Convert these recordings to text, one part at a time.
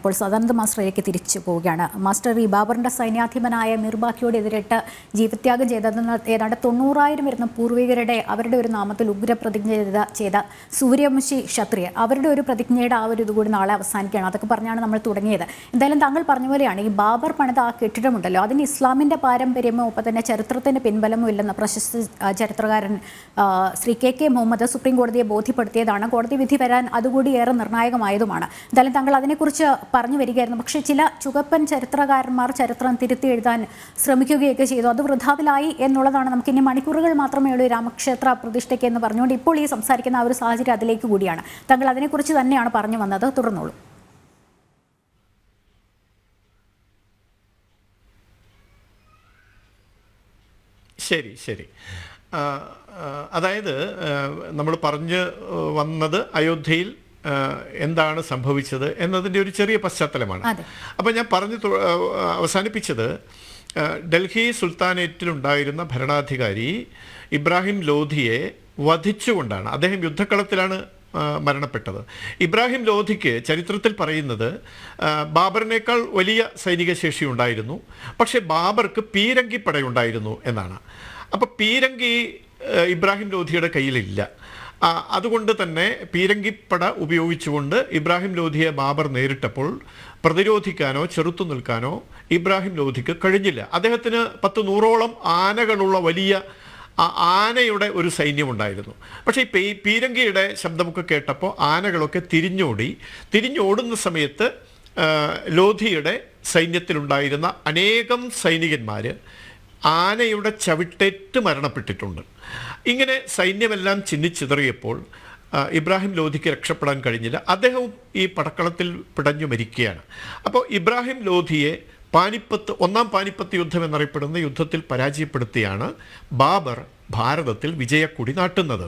ഇപ്പോൾ സദാനന്ദ മാസ്റ്ററിലേക്ക് തിരിച്ചു പോവുകയാണ്. മാസ്റ്റർ, ഈ ബാബറിൻ്റെ സൈന്യാധിപനായ മിർബാക്കിയോട് എതിരിട്ട് ജീവത്യാഗം ചെയ്തതെന്ന് ഏതാണ്ട് 90,000 വരുന്ന പൂർവികരുടെ അവരുടെ ഒരു നാമത്തിൽ ഉഗ്രപ്രതിജ്ഞ ചെയ്ത സൂര്യവംശി ക്ഷത്രിയർ, അവരുടെ ഒരു പ്രതിജ്ഞയുടെ ആ ഒരു ഇതുകൂടി നാളെ അവസാനിക്കുകയാണ്. അതൊക്കെ പറഞ്ഞാണ് നമ്മൾ തുടങ്ങിയത്. എന്തായാലും താങ്കൾ പറഞ്ഞ പോലെയാണ് ഈ ബാബർ പണിത ആ കെട്ടിടമുണ്ടല്ലോ, അതിന് ഇസ്ലാമിൻ്റെ പാരമ്പര്യമോ ഒപ്പം തന്നെ ചരിത്രത്തിൻ്റെ പിൻബലമോ ഇല്ലെന്ന പ്രശസ്ത ചരിത്രകാരൻ ശ്രീ KK മുഹമ്മദ് സുപ്രീം കോടതിയെ ബോധ്യപ്പെടുത്തിയതാണ്. കോടതി വിധി വരാൻ അതുകൂടി ഏറെ നിർണായകമായതുമാണ്. എന്തായാലും താങ്കൾ അതിനെക്കുറിച്ച് പറഞ്ഞു വരികയായിരുന്നു. പക്ഷേ ചില ചുവപ്പൻ ചരിത്രകാരന്മാർ ചരിത്രം തിരുത്തി എഴുതാൻ ശ്രമിക്കുകയൊക്കെ ചെയ്തു. അത് വൃഥാവിലായി എന്നുള്ളതാണ്. നമുക്കിനി മണിക്കൂറുകൾ മാത്രമേ ഉള്ളൂ രാമക്ഷേത്ര പ്രതിഷ്ഠയ്ക്ക് എന്ന് പറഞ്ഞുകൊണ്ട് ഇപ്പോൾ ഈ സംസാരിക്കുന്ന ആ ഒരു സാഹചര്യം അതിലേക്ക് കൂടിയാണ്. താങ്കൾ അതിനെക്കുറിച്ച് തന്നെയാണ് പറഞ്ഞു വന്നത്. തുടർന്നോളൂ. ശരി. അതായത് നമ്മൾ പറഞ്ഞു വന്നത് അയോധ്യയിൽ എന്താണ് സംഭവിച്ചത് എന്നതിൻ്റെ ഒരു ചെറിയ പശ്ചാത്തലമാണ്. അപ്പോൾ ഞാൻ അവസാനിപ്പിച്ചത് ഡൽഹി സുൽത്താനേറ്റിലുണ്ടായിരുന്ന ഭരണാധികാരി ഇബ്രാഹിം ലോധിയെ വധിച്ചുകൊണ്ടാണ്. അദ്ദേഹം യുദ്ധക്കളത്തിലാണ് മരണപ്പെട്ടത്. ഇബ്രാഹിം ലോധിക്ക് ചരിത്രത്തിൽ പറയുന്നത് ബാബറിനേക്കാൾ വലിയ സൈനിക ശേഷി ഉണ്ടായിരുന്നു, പക്ഷേ ബാബർക്ക് പീരങ്കിപ്പടയുണ്ടായിരുന്നു എന്നാണ്. അപ്പോൾ പീരങ്കി ഇബ്രാഹിം ലോധിയുടെ കയ്യിലില്ല. അതുകൊണ്ട് തന്നെ പീരങ്കിപ്പട ഉപയോഗിച്ചുകൊണ്ട് ഇബ്രാഹിം ലോധിയെ ബാബർ നേരിട്ടപ്പോൾ പ്രതിരോധിക്കാനോ ചെറുത്തു നിൽക്കാനോ ഇബ്രാഹിം ലോധിക്ക് കഴിഞ്ഞില്ല. അദ്ദേഹത്തിന് 100-100ഓളം ആനകളുള്ള വലിയ ആനയുടെ ഒരു സൈന്യമുണ്ടായിരുന്നു. പക്ഷേ ഈ പീരങ്കിയുടെ ശബ്ദമൊക്കെ കേട്ടപ്പോൾ ആനകളൊക്കെ തിരിഞ്ഞോടുന്ന സമയത്ത് ലോധിയുടെ സൈന്യത്തിലുണ്ടായിരുന്ന അനേകം സൈനികന്മാർ ആനയുടെ ചവിട്ടേറ്റ് മരണപ്പെട്ടിട്ടുണ്ട്. ഇങ്ങനെ സൈന്യമെല്ലാം ചിന്നിച്ചിതറിയപ്പോൾ ഇബ്രാഹിം ലോധിക്ക് രക്ഷപ്പെടാൻ കഴിഞ്ഞില്ല. അദ്ദേഹവും ഈ പടക്കളത്തിൽ പിടഞ്ഞു മരിക്കുകയാണ്. അപ്പോൾ ഇബ്രാഹിം ലോധിയെ ഒന്നാം പാനിപ്പത്ത് യുദ്ധം എന്നറിയപ്പെടുന്ന യുദ്ധത്തിൽ പരാജയപ്പെടുത്തിയാണ് ബാബർ ഭാരതത്തിൽ വിജയക്കൊടി നാട്ടുന്നത്.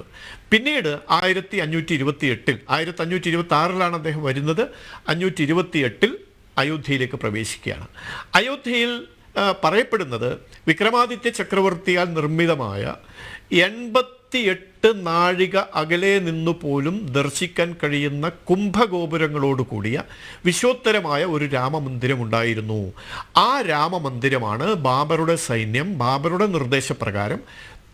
പിന്നീട് 1526-ലാണ് അദ്ദേഹം വരുന്നത്. 528 അയോധ്യയിലേക്ക് പ്രവേശിക്കുകയാണ്. അയോധ്യയിൽ പറയപ്പെടുന്നത് വിക്രമാദിത്യ ചക്രവർത്തിയാൽ നിർമ്മിതമായ 88 നാഴിക അകലെ നിന്നു പോലും ദർശിക്കാൻ കഴിയുന്ന കുംഭഗോപുരങ്ങളോട് കൂടിയ വിശ്വോത്തരമായ ഒരു രാമമന്ദിരമുണ്ടായിരുന്നു. ആ രാമമന്ദിരമാണ് ബാബറുടെ സൈന്യം ബാബറുടെ നിർദ്ദേശപ്രകാരം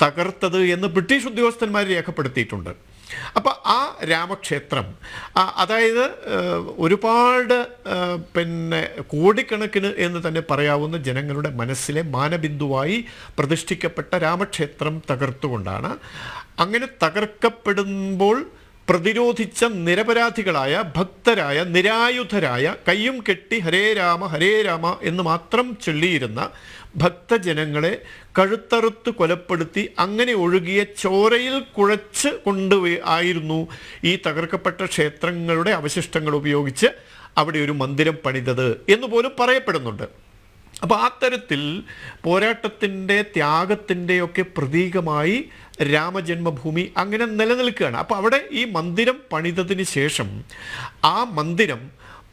തകർത്തത് എന്ന് ബ്രിട്ടീഷ് ഉദ്യോഗസ്ഥന്മാർ രേഖപ്പെടുത്തിയിട്ടുണ്ട്. അപ്പോൾ ആ രാമക്ഷേത്രം, അതായത് ഒരുപാട് കോടിക്കണക്കിന് എന്ന് തന്നെ പറയാവുന്ന ജനങ്ങളുടെ മനസ്സിലെ മാനബിന്ദുവായി പ്രതിഷ്ഠിക്കപ്പെട്ട രാമക്ഷേത്രം തകർത്തുകൊണ്ടാണ്. അങ്ങനെ തകർക്കപ്പെടുമ്പോൾ പ്രതിരോധിച്ച നിരപരാധികളായ ഭക്തരായ നിരായുധരായ കയ്യും കെട്ടി ഹരേ രാമ എന്ന് മാത്രം ചൊല്ലിയിരുന്ന ഭക്തജനങ്ങളെ കഴുത്തറുത്ത് കൊലപ്പെടുത്തി അങ്ങനെ ഒഴുകിയ ചോരയിൽ കുഴച്ച് ആയിരുന്നു ഈ തകർക്കപ്പെട്ട ക്ഷേത്രങ്ങളുടെ അവശിഷ്ടങ്ങൾ ഉപയോഗിച്ച് അവിടെ ഒരു മന്ദിരം പണിതത് എന്ന് പോലും പറയപ്പെടുന്നുണ്ട്. അപ്പോൾ ആ തരത്തിൽ പോരാട്ടത്തിൻ്റെ ത്യാഗത്തിൻ്റെയൊക്കെ പ്രതീകമായി രാമജന്മഭൂമി അങ്ങനെ നിലനിൽക്കുകയാണ്. അപ്പോൾ അവിടെ ഈ മന്ദിരം പണിതതിന് ശേഷം ആ മന്ദിരം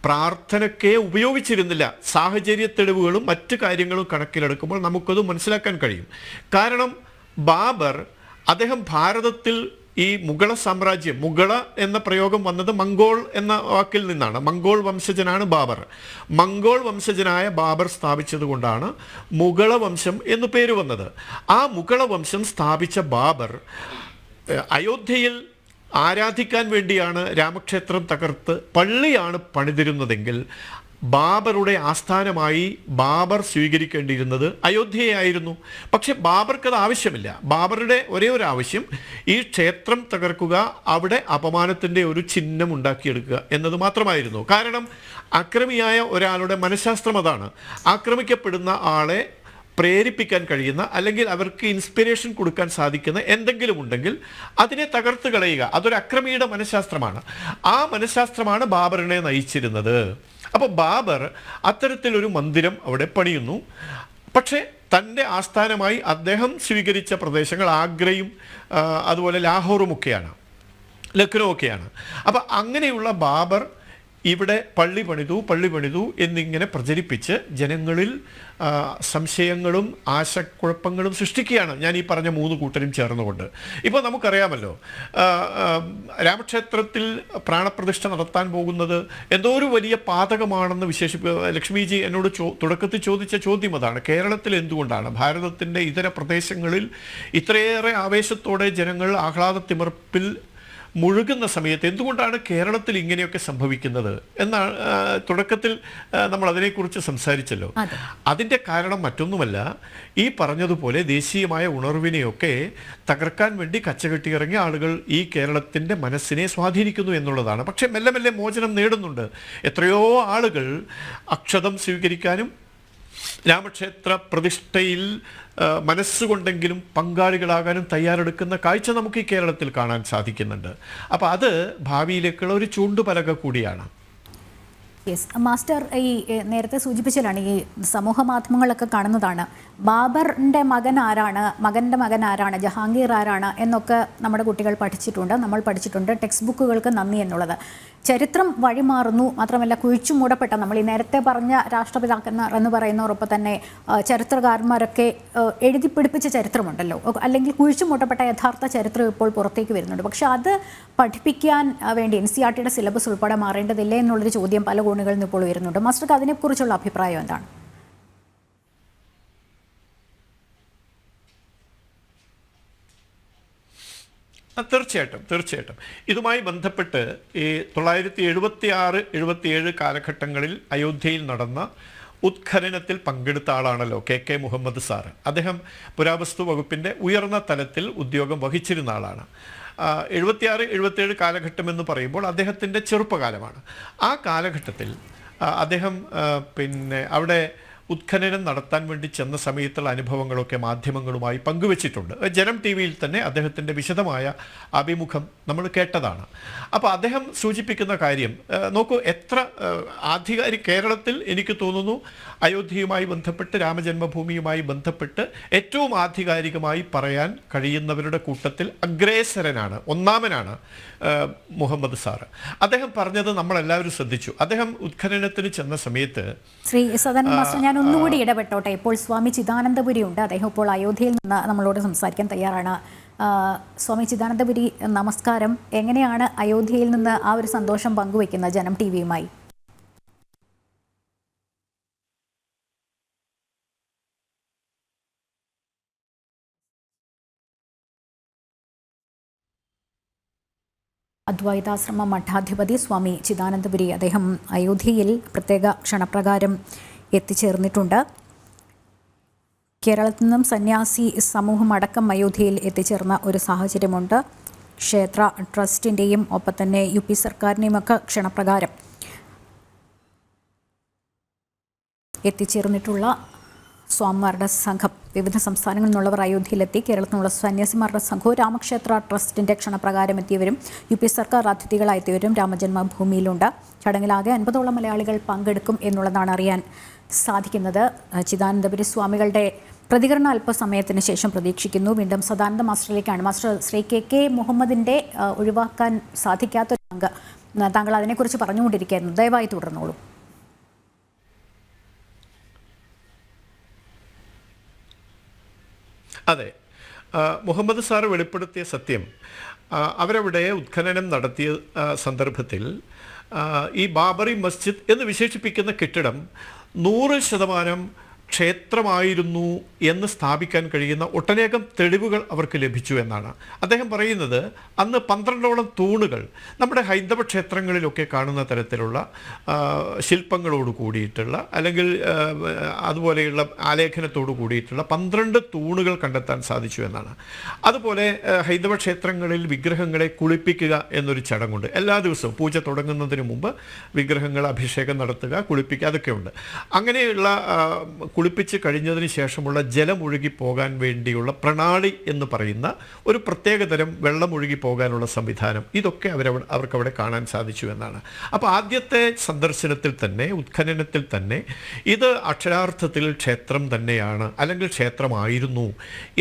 പ്രാർത്ഥനയ്ക്ക് ഉപയോഗിച്ചിരുന്നില്ല. സാഹചര്യ തെളിവുകളും മറ്റു കാര്യങ്ങളും കണക്കിലെടുക്കുമ്പോൾ നമുക്കത് മനസ്സിലാക്കാൻ കഴിയും. കാരണം ബാബർ അദ്ദേഹം ഭാരതത്തിൽ ഈ മുഗള സാമ്രാജ്യം, മുഗള എന്ന പ്രയോഗം വന്നത് മംഗോൾ എന്ന വാക്കിൽ നിന്നാണ്. മംഗോൾ വംശജനാണ് ബാബർ. മംഗോൾ വംശജനായ ബാബർ സ്ഥാപിച്ചത് കൊണ്ടാണ് മുഗള വംശം എന്നു പേര് വന്നത്. ആ മുഗള വംശം സ്ഥാപിച്ച ബാബർ അയോധ്യയിൽ ആരാധിക്കാൻ വേണ്ടിയാണ് രാമക്ഷേത്രം തകർത്ത് പള്ളിയാണ് പണിതിരുന്നതെങ്കിൽ ബാബറുടെ ആസ്ഥാനമായി ബാബർ സ്വീകരിക്കേണ്ടിയിരുന്നത് അയോധ്യയായിരുന്നു. പക്ഷെ ബാബർക്കത് ആവശ്യമില്ല. ബാബറുടെ ഒരേ ഒരു ആവശ്യം ഈ ക്ഷേത്രം തകർക്കുക, അവിടെ അപമാനത്തിൻ്റെ ഒരു ചിഹ്നം ഉണ്ടാക്കിയെടുക്കുക എന്നത് മാത്രമായിരുന്നു. കാരണം അക്രമിയായ ഒരാളുടെ മനഃശാസ്ത്രം അതാണ്. ആക്രമിക്കപ്പെടുന്ന ആളെ പ്രേരിപ്പിക്കാൻ കഴിയുന്ന അല്ലെങ്കിൽ അവർക്ക് ഇൻസ്പിരേഷൻ കൊടുക്കാൻ സാധിക്കുന്ന എന്തെങ്കിലും ഉണ്ടെങ്കിൽ അതിനെ തകർത്ത് കളയുക. അതൊരു അക്രമിയുടെ മനഃശാസ്ത്രമാണ്. ആ മനഃശാസ്ത്രമാണ് ബാബറിനെ നയിച്ചിരുന്നത്. അപ്പോൾ ബാബർ അത്തരത്തിലൊരു മന്ദിരം അവിടെ പണിയുന്നു. പക്ഷേ തൻ്റെ ആസ്ഥാനമായി അദ്ദേഹം സ്വീകരിച്ച പ്രദേശങ്ങൾ ആഗ്രയും അതുപോലെ ലാഹോറും ഒക്കെയാണ്, ലക്നൗ ഒക്കെയാണ്. അപ്പോൾ അങ്ങനെയുള്ള ബാബർ ഇവിടെ പള്ളി പണിതു എന്നിങ്ങനെ പ്രചരിപ്പിച്ച് ജനങ്ങളിൽ സംശയങ്ങളും ആശയക്കുഴപ്പങ്ങളും സൃഷ്ടിക്കുകയാണ് ഞാൻ ഈ പറഞ്ഞ മൂന്ന് കൂട്ടരും ചേർന്നുകൊണ്ട്. ഇപ്പോൾ നമുക്കറിയാമല്ലോ, രാമക്ഷേത്രത്തിൽ പ്രാണപ്രതിഷ്ഠ നടത്താൻ പോകുന്നത് എന്തോ ഒരു വലിയ പാതകമാണെന്ന് ലക്ഷ്മിജി എന്നോട് തുടക്കത്തിൽ ചോദിച്ച ചോദ്യം അതാണ്. കേരളത്തിൽ എന്തുകൊണ്ടാണ് ഭാരതത്തിൻ്റെ ഇതര പ്രദേശങ്ങളിൽ ഇത്രയേറെ ആവേശത്തോടെ ജനങ്ങൾ ആഹ്ലാദത്തിമിർപ്പിൽ മുഴുകുന്ന സമയത്ത് എന്തുകൊണ്ടാണ് കേരളത്തിൽ ഇങ്ങനെയൊക്കെ സംഭവിക്കുന്നത് എന്നാണ് തുടക്കത്തിൽ നമ്മൾ അതിനെക്കുറിച്ച് സംസാരിച്ചല്ലോ. അതിൻ്റെ കാരണം മറ്റൊന്നുമല്ല, ഈ പറഞ്ഞതുപോലെ ദേശീയമായ ഉണർവിനെയൊക്കെ തകർക്കാൻ വേണ്ടി കച്ചകെട്ടിയിറങ്ങിയ ആളുകൾ ഈ കേരളത്തിൻ്റെ മനസ്സിനെ സ്വാധീനിക്കുന്നു എന്നുള്ളതാണ്. പക്ഷേ മെല്ലെ മെല്ലെ മോചനം നേടുന്നുണ്ട്. എത്രയോ ആളുകൾ അക്ഷതം സ്വീകരിക്കാനും രാമക്ഷേത്ര പ്രതിഷ്ഠയിൽ മനസ്സുകൊണ്ടെങ്കിലും പങ്കാളികളാകാനും തയ്യാറെടുക്കുന്ന കാഴ്ച നമുക്ക് ഈ കേരളത്തിൽ കാണാൻ സാധിക്കുന്നുണ്ട്. അപ്പോൾ അത് ഭാവിയിലേക്കുള്ള ഒരു ചൂണ്ടുപലക കൂടിയാണ്. യെസ് മാസ്റ്റർ, ഈ നേരത്തെ സൂചിപ്പിച്ചാലാണ് ഈ സമൂഹ മാധ്യമങ്ങളൊക്കെ കാണുന്നതാണ് ബാബറിൻ്റെ മകൻ്റെ മകൻ ആരാണ്, ജഹാംഗീർ ആരാണ് എന്നൊക്കെ നമ്മുടെ കുട്ടികൾ നമ്മൾ പഠിച്ചിട്ടുണ്ട്. ടെക്സ്റ്റ് ബുക്കുകൾക്ക് നന്ദി എന്നുള്ളത്. ചരിത്രം വഴിമാറുന്നു, മാത്രമല്ല കുഴിച്ചു മൂടപ്പെട്ട നമ്മൾ ഈ നേരത്തെ പറഞ്ഞ രാഷ്ട്രപിതാക്കന്മാർ എന്ന് പറയുന്നവരൊപ്പം തന്നെ ചരിത്രകാരന്മാരൊക്കെ എഴുതി പിടിപ്പിച്ച ചരിത്രമുണ്ടല്ലോ, അല്ലെങ്കിൽ കുഴിച്ചു മൂടപ്പെട്ട യഥാർത്ഥ ചരിത്രം ഇപ്പോൾ പുറത്തേക്ക് വരുന്നുണ്ട്. പക്ഷെ അത് പഠിപ്പിക്കാൻ വേണ്ടി NCERTയുടെ സിലബസ് ഉൾപ്പെടെ മാറേണ്ടതില്ലേ എന്നുള്ളൊരു ചോദ്യം പല കോണുകളിൽ നിന്ന് ഇപ്പോൾ വരുന്നുണ്ട്. മാസ്റ്റർക്ക് അതിനെക്കുറിച്ചുള്ള അഭിപ്രായം എന്താണ്? തീർച്ചയായിട്ടും ഇതുമായി ബന്ധപ്പെട്ട് ഈ 1976-77 കാലഘട്ടങ്ങളിൽ അയോധ്യയിൽ നടന്ന ഉത്ഖനനത്തിൽ പങ്കെടുത്ത ആളാണല്ലോ KK മുഹമ്മദ് സാറ്. അദ്ദേഹം പുരാവസ്തു വകുപ്പിൻ്റെ ഉയർന്ന തലത്തിൽ ഉദ്യോഗം വഹിച്ചിരുന്ന ആളാണ്. 76-77 കാലഘട്ടം എന്ന് പറയുമ്പോൾ അദ്ദേഹത്തിൻ്റെ ചെറുപ്പകാലമാണ്. ആ കാലഘട്ടത്തിൽ അദ്ദേഹം അവിടെ ഉത്ഖനനം നടത്താൻ വേണ്ടി ചെന്ന സമയത്തുള്ള അനുഭവങ്ങളൊക്കെ മാധ്യമങ്ങളുമായി പങ്കുവച്ചിട്ടുണ്ട്. ജനം TV-യിൽ തന്നെ അദ്ദേഹത്തിൻ്റെ വിശദമായ അഭിമുഖം നമ്മൾ കേട്ടതാണ്. അപ്പോൾ അദ്ദേഹം സൂചിപ്പിക്കുന്ന കാര്യം നോക്കൂ, എത്ര കേരളത്തിൽ എനിക്ക് തോന്നുന്നു അയോധ്യയുമായി ബന്ധപ്പെട്ട് രാമജന്മഭൂമിയുമായി ബന്ധപ്പെട്ട് ഏറ്റവും ആധികാരികമായി പറയാൻ കഴിയുന്നവരുടെ കൂട്ടത്തിൽ അഗ്രേസരനാണ്, ഒന്നാമനാണ് മുഹമ്മദ് സാറ്. അദ്ദേഹം പറഞ്ഞത് നമ്മളെല്ലാവരും ശ്രദ്ധിച്ചു. അദ്ദേഹം ഉത്ഖനനത്തിന് ചെന്ന സമയത്ത് ശ്രീ സദാനന്ദ മാസ്റ്റർ, ഞാൻ ഒന്നുകൂടി ഇടപെട്ടോട്ടെ. ഇപ്പോൾ സ്വാമി ചിദാനന്ദപുരി ഉണ്ട്. അദ്ദേഹം ഇപ്പോൾ അയോധ്യയിൽ നിന്ന് നമ്മളോട് സംസാരിക്കാൻ തയ്യാറാണ്. സ്വാമി ചിദാനന്ദപുരി, നമസ്കാരം. എങ്ങനെയാണ് അയോധ്യയിൽ നിന്ന് ആ ഒരു സന്തോഷം പങ്കുവയ്ക്കുന്നത് ജനം TV-യുമായി? അദ്വൈതാശ്രമ മഠാധിപതി സ്വാമി ചിദാനന്ദപുരി, അദ്ദേഹം അയോധ്യയിൽ പ്രത്യേക ക്ഷണപ്രകാരം എത്തിച്ചേർന്നിട്ടുണ്ട്. കേരളത്തിൽ നിന്നും സന്യാസി സമൂഹം അടക്കം അയോധ്യയിൽ എത്തിച്ചേർന്ന ഒരു സാഹചര്യമുണ്ട്. ക്ഷേത്ര ട്രസ്റ്റിൻ്റെയും ഒപ്പം തന്നെ UP സർക്കാരിൻ്റെയും ഒക്കെ ക്ഷണപ്രകാരം എത്തിച്ചേർന്നിട്ടുള്ള സ്വാമിമാരുടെ സംഘം, വിവിധ സംസ്ഥാനങ്ങളിൽ നിന്നുള്ളവർ അയോധ്യയിലെത്തി. കേരളത്തിൽ നിന്നുള്ള സന്യാസിമാരുടെ സംഘവും രാമക്ഷേത്ര ട്രസ്റ്റിൻ്റെ ക്ഷണപ്രകാരം എത്തിയവരും UP സർക്കാർ അതിഥികളായെത്തിയവരും രാമജന്മഭൂമിയിലുണ്ട്. ചടങ്ങിലാകെ 50ഓളം മലയാളികൾ പങ്കെടുക്കും എന്നുള്ളതാണ് അറിയാൻ സാധിക്കുന്നത്. ചിദാനന്ദപുരി സ്വാമികളുടെ പ്രതികരണം അല്പസമയത്തിന് ശേഷം പ്രതീക്ഷിക്കുന്നു. വീണ്ടും സദാനന്ദ മാസ്റ്ററിലേക്കാണ്. മാസ്റ്റർ, ശ്രീ KK മുഹമ്മദിൻ്റെ ഒഴിവാക്കാൻ സാധിക്കാത്തൊരു പങ്ക് താങ്കൾ അതിനെക്കുറിച്ച് പറഞ്ഞുകൊണ്ടിരിക്കുകയായിരുന്നു. ദയവായി തുടർന്നോളൂ. അതെ, മുഹമ്മദ് സാറ് വെളിപ്പെടുത്തിയ സത്യം, അവരവിടെ ഉത്ഖനനം നടത്തിയ സന്ദർഭത്തിൽ ഈ ബാബറി മസ്ജിദ് എന്ന് വിശേഷിപ്പിക്കുന്ന കെട്ടിടം 100% ക്ഷേത്രമായിരുന്നു എന്ന് സ്ഥാപിക്കാൻ കഴിയുന്ന ഒട്ടനേകം തെളിവുകൾ അവർക്ക് ലഭിച്ചു എന്നാണ് അദ്ദേഹം പറയുന്നത്. അന്ന് 12ഓളം തൂണുകൾ നമ്മുടെ ഹൈന്ദവ ക്ഷേത്രങ്ങളിലൊക്കെ കാണുന്ന തരത്തിലുള്ള ശില്പങ്ങളോട് കൂടിയിട്ടുള്ള, അല്ലെങ്കിൽ അതുപോലെയുള്ള ആലേഖനത്തോട് കൂടിയിട്ടുള്ള 12 തൂണുകൾ കണ്ടെത്താൻ സാധിച്ചു എന്നാണ്. അതുപോലെ ഹൈന്ദവ ക്ഷേത്രങ്ങളിൽ വിഗ്രഹങ്ങളെ കുളിപ്പിക്കുക എന്നൊരു ചടങ്ങുണ്ട്. എല്ലാ ദിവസവും പൂജ തുടങ്ങുന്നതിന് മുമ്പ് വിഗ്രഹങ്ങൾ അഭിഷേകം നടത്തുക, കുളിപ്പിക്കുക, അതൊക്കെയുണ്ട്. അങ്ങനെയുള്ള കുളിപ്പിച്ച് കഴിഞ്ഞതിന് ശേഷമുള്ള ജലമൊഴുകി പോകാൻ വേണ്ടിയുള്ള പ്രണാളി എന്ന് പറയുന്ന ഒരു പ്രത്യേകതരം വെള്ളമൊഴുകി പോകാനുള്ള സംവിധാനം, ഇതൊക്കെ അവർക്കവിടെ കാണാൻ സാധിച്ചു എന്നാണ്. അപ്പോൾ ആദ്യത്തെ സന്ദർശനത്തിൽ തന്നെ, ഉത്ഖനനത്തിൽ തന്നെ ഇത് അക്ഷരാർത്ഥത്തിൽ ക്ഷേത്രം തന്നെയാണ്, അല്ലെങ്കിൽ ക്ഷേത്രമായിരുന്നു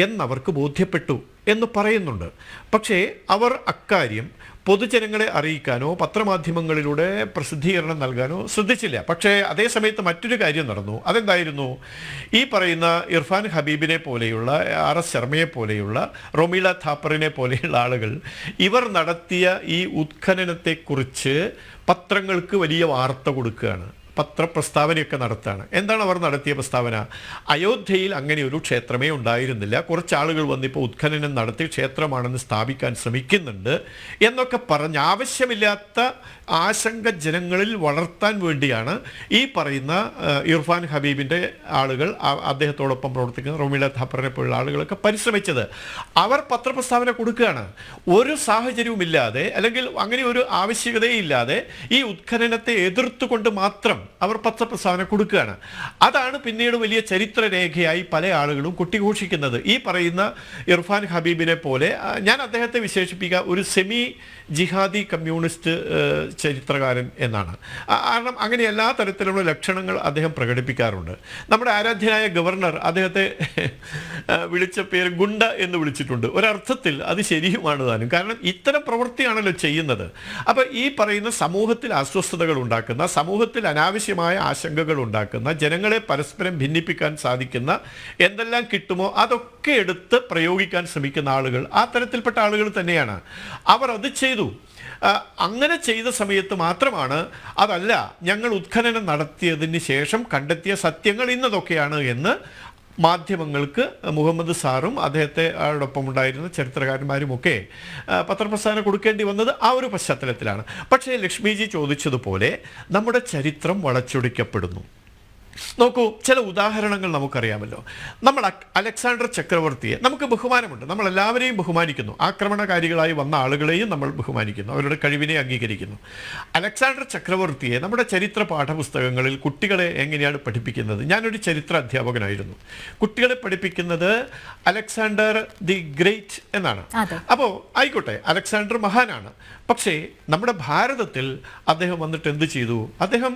എന്നവർക്ക് ബോധ്യപ്പെട്ടു എന്ന് പറയുന്നുണ്ട്. പക്ഷേ അവർ അക്കാര്യം പൊതുജനങ്ങളെ അറിയിക്കാനോ പത്രമാധ്യമങ്ങളിലൂടെ പ്രസിദ്ധീകരണം നൽകാനോ ശ്രദ്ധിച്ചില്ല. പക്ഷേ അതേസമയത്ത് മറ്റൊരു കാര്യം നടന്നു. അതെന്തായിരുന്നു? ഈ പറയുന്ന ഇർഫാൻ ഹബീബിനെ പോലെയുള്ള, RS ശർമ്മയെ പോലെയുള്ള, റൊമീള താപ്പറിനെ പോലെയുള്ള ആളുകൾ ഇവർ നടത്തിയ ഈ ഉത്ഖനനത്തെക്കുറിച്ച് പത്രങ്ങൾക്ക് വലിയ വാർത്ത കൊടുക്കുകയാണ്, പത്രപ്രസ്താവനയൊക്കെ നടത്തുകയാണ്. എന്താണ് അവർ നടത്തിയ പ്രസ്താവന? അയോധ്യയിൽ അങ്ങനെ ഒരു ക്ഷേത്രമേ ഉണ്ടായിരുന്നില്ല, കുറച്ച് ആളുകൾ വന്നിപ്പോൾ ഉത്ഖനനം നടത്തി ക്ഷേത്രമാണെന്ന് സ്ഥാപിക്കാൻ ശ്രമിക്കുന്നുണ്ട് എന്നൊക്കെ പറഞ്ഞ് ആവശ്യമില്ലാത്ത ആശങ്ക ജനങ്ങളിൽ വളർത്താൻ വേണ്ടിയാണ് ഈ പറയുന്ന ഇർഫാൻ ഹബീബിൻ്റെ ആളുകൾ, അദ്ദേഹത്തോടൊപ്പം പ്രവർത്തിക്കുന്ന റൊമീള താപ്പറിനെ പോലുള്ള ആളുകളൊക്കെ പരിശ്രമിച്ചത്. അവർ പത്രപ്രസ്താവന കൊടുക്കുകയാണ്. ഒരു സാഹചര്യവുമില്ലാതെ, അല്ലെങ്കിൽ അങ്ങനെ ഒരു ആവശ്യകതയില്ലാതെ ഈ ഉത്ഖനനത്തെ എതിർത്തുകൊണ്ട് മാത്രം അവർ പത്രപ്രസ്താവന കൊടുക്കുകയാണ്. അതാണ് പിന്നീട് വലിയ ചരിത്രരേഖയായി പല ആളുകളും കൊട്ടിഘോഷിക്കുന്നത്. ഈ പറയുന്ന ഇർഫാൻ ഹബീബിനെ പോലെ ഞാൻ അദ്ദേഹത്തെ വിശേഷിപ്പിക്കുക ഒരു സെമി ജിഹാദി കമ്മ്യൂണിസ്റ്റ് ചരിത്രകാരൻ എന്നാണ്. കാരണം അങ്ങനെ എല്ലാ തരത്തിലുള്ള ലക്ഷണങ്ങൾ അദ്ദേഹം പ്രകടിപ്പിക്കാറുണ്ട്. നമ്മുടെ ആരാധ്യനായ ഗവർണർ അദ്ദേഹത്തെ വിളിച്ച പേര് ഗുണ്ട എന്ന് വിളിച്ചിട്ടുണ്ട്. ഒരർത്ഥത്തിൽ അത് ശരിയുമാണ് താനും. കാരണം ഇത്തരം പ്രവൃത്തിയാണല്ലോ ചെയ്യുന്നത്. അപ്പോൾ ഈ പറയുന്ന സമൂഹത്തിൽ അസ്വസ്ഥതകൾ ഉണ്ടാക്കുന്ന, സമൂഹത്തിൽ അനാവശ്യമായ ആശങ്കകൾ ഉണ്ടാക്കുന്ന, ജനങ്ങളെ പരസ്പരം ഭിന്നിപ്പിക്കാൻ സാധിക്കുന്ന എന്തെല്ലാം കിട്ടുമോ അതൊക്കെ എടുത്ത് പ്രയോഗിക്കാൻ ശ്രമിക്കുന്ന ആളുകൾ ആ തരത്തിൽപ്പെട്ട ആളുകൾ തന്നെയാണ്. അവർ അത് ചെയ്തു. അങ്ങനെ ചെയ്ത സമയത്ത് മാത്രമാണ് അതല്ല, ഞങ്ങൾ ഉത്ഖനനം നടത്തിയതിന് ശേഷം കണ്ടെത്തിയ സത്യങ്ങൾ ഇന്നതൊക്കെയാണ് എന്ന് മാധ്യമങ്ങൾക്ക് മുഹമ്മദ് സാറും അദ്ദേഹത്തെ അതോടൊപ്പം ഉണ്ടായിരുന്ന ചരിത്രകാരന്മാരുമൊക്കെ പത്രപ്രസ്ഥാനം കൊടുക്കേണ്ടി വന്നത് ആ ഒരു പശ്ചാത്തലത്തിലാണ്. പക്ഷേ ലക്ഷ്മിജി ചോദിച്ചതുപോലെ നമ്മുടെ ചരിത്രം വളച്ചൊടിക്കപ്പെടുന്നു. നോക്കൂ, ചില ഉദാഹരണങ്ങൾ നമുക്കറിയാമല്ലോ. നമ്മൾ അലക്സാണ്ടർ ചക്രവർത്തിയെ നമുക്ക് ബഹുമാനമുണ്ട്, നമ്മളെല്ലാവരെയും ബഹുമാനിക്കുന്നു. ആക്രമണകാരികളായി വന്ന ആളുകളെയും നമ്മൾ ബഹുമാനിക്കുന്നു, അവരുടെ കഴിവിനെ അംഗീകരിക്കുന്നു. അലക്സാണ്ടർ ചക്രവർത്തിയെ നമ്മുടെ ചരിത്ര പാഠപുസ്തകങ്ങളിൽ കുട്ടികളെ എങ്ങനെയാണ് പഠിപ്പിക്കുന്നത്? ഞാനൊരു ചരിത്ര അധ്യാപകനായിരുന്നു. കുട്ടികളെ പഠിപ്പിക്കുന്നത് അലക്സാണ്ടർ ദി ഗ്രേറ്റ് എന്നാണ്. അപ്പോൾ ആയിക്കോട്ടെ, അലക്സാണ്ടർ മഹാനാണ്. പക്ഷേ നമ്മുടെ ഭാരതത്തിൽ അദ്ദേഹം വന്നിട്ട് എന്ത് ചെയ്തു? അദ്ദേഹം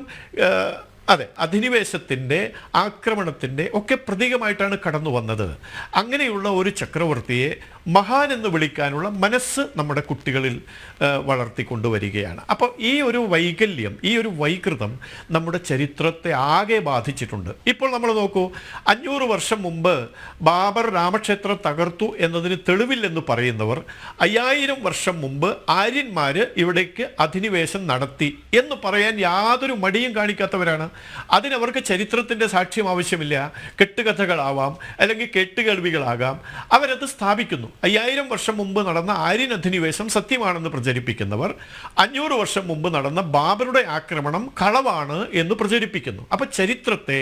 അതെ, അധിനിവേശത്തിൻ്റെ, ആക്രമണത്തിൻ്റെ ഒക്കെ പ്രതീകമായിട്ടാണ് കടന്നു വന്നത്. അങ്ങനെയുള്ള ഒരു ചക്രവർത്തിയെ മഹാൻ എന്ന് വിളിക്കാനുള്ള മനസ്സ് നമ്മുടെ കുട്ടികളിൽ വളർത്തിക്കൊണ്ടുവരികയാണ്. അപ്പോൾ ഈ ഒരു വൈകല്യം, ഈ ഒരു വൈകൃതം നമ്മുടെ ചരിത്രത്തെ ആകെ ബാധിച്ചിട്ടുണ്ട്. ഇപ്പോൾ നമ്മൾ നോക്കൂ, 500 വർഷം മുമ്പ് ബാബർ രാമക്ഷേത്രം തകർത്തു എന്നതിന് തെളിവില്ലെന്ന് പറയുന്നവർ 5000 വർഷം മുമ്പ് ആര്യന്മാർ ഇവിടേക്ക് അധിനിവേശം നടത്തി എന്ന് പറയാൻ യാതൊരു മടിയും കാണിക്കാത്തവരാണ്. അതിനവർക്ക് ചരിത്രത്തിൻ്റെ സാക്ഷ്യം ആവശ്യമില്ല. കെട്ടുകഥകളാവാം, അല്ലെങ്കിൽ കേട്ടുകേൾവികളാകാം. അവരത് സ്ഥാപിക്കുന്നു. 5000 വർഷം മുമ്പ് നടന്ന ആര്യൻ അധിനിവേശം സത്യമാണെന്ന് പ്രചരിപ്പിക്കുന്നവർ 500 വർഷം മുമ്പ് നടന്ന ബാബറുടെ ആക്രമണം കളവാണ് എന്ന് പ്രചരിപ്പിക്കുന്നു. അപ്പോൾ ചരിത്രത്തെ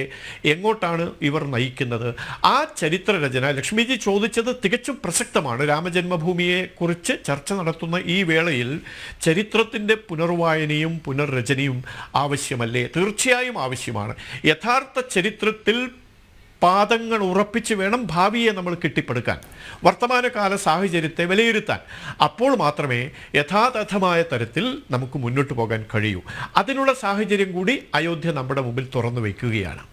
എങ്ങോട്ടാണ് ഇവർ നയിക്കുന്നത്? ആ ചരിത്രരചന, ലക്ഷ്മിജി ചോദിച്ചത് തികച്ചും പ്രസക്തമാണ്. രാമജന്മഭൂമിയെ കുറിച്ച് ചർച്ച നടത്തുന്ന ഈ വേളയിൽ ചരിത്രത്തിൻ്റെ പുനർവായനയും പുനർരചനയും ആവശ്യമല്ലേ? തീർച്ചയായും ആവശ്യമാണ്. യഥാർത്ഥ ചരിത്രത്തിൽ പാദങ്ങൾ ഉറപ്പിച്ച് വേണം ഭാവിയെ നമ്മൾ കെട്ടിപ്പടുക്കാൻ, വർത്തമാനകാല സാഹചര്യത്തെ വിലയിരുത്താൻ. അപ്പോൾ മാത്രമേ യഥാതഥമായ തരത്തിൽ നമുക്ക് മുന്നോട്ട് പോകാൻ കഴിയൂ. അതിനുള്ള സാഹചര്യം കൂടി അയോധ്യ നമ്മുടെ മുമ്പിൽ തുറന്നു വയ്ക്കുകയാണ്.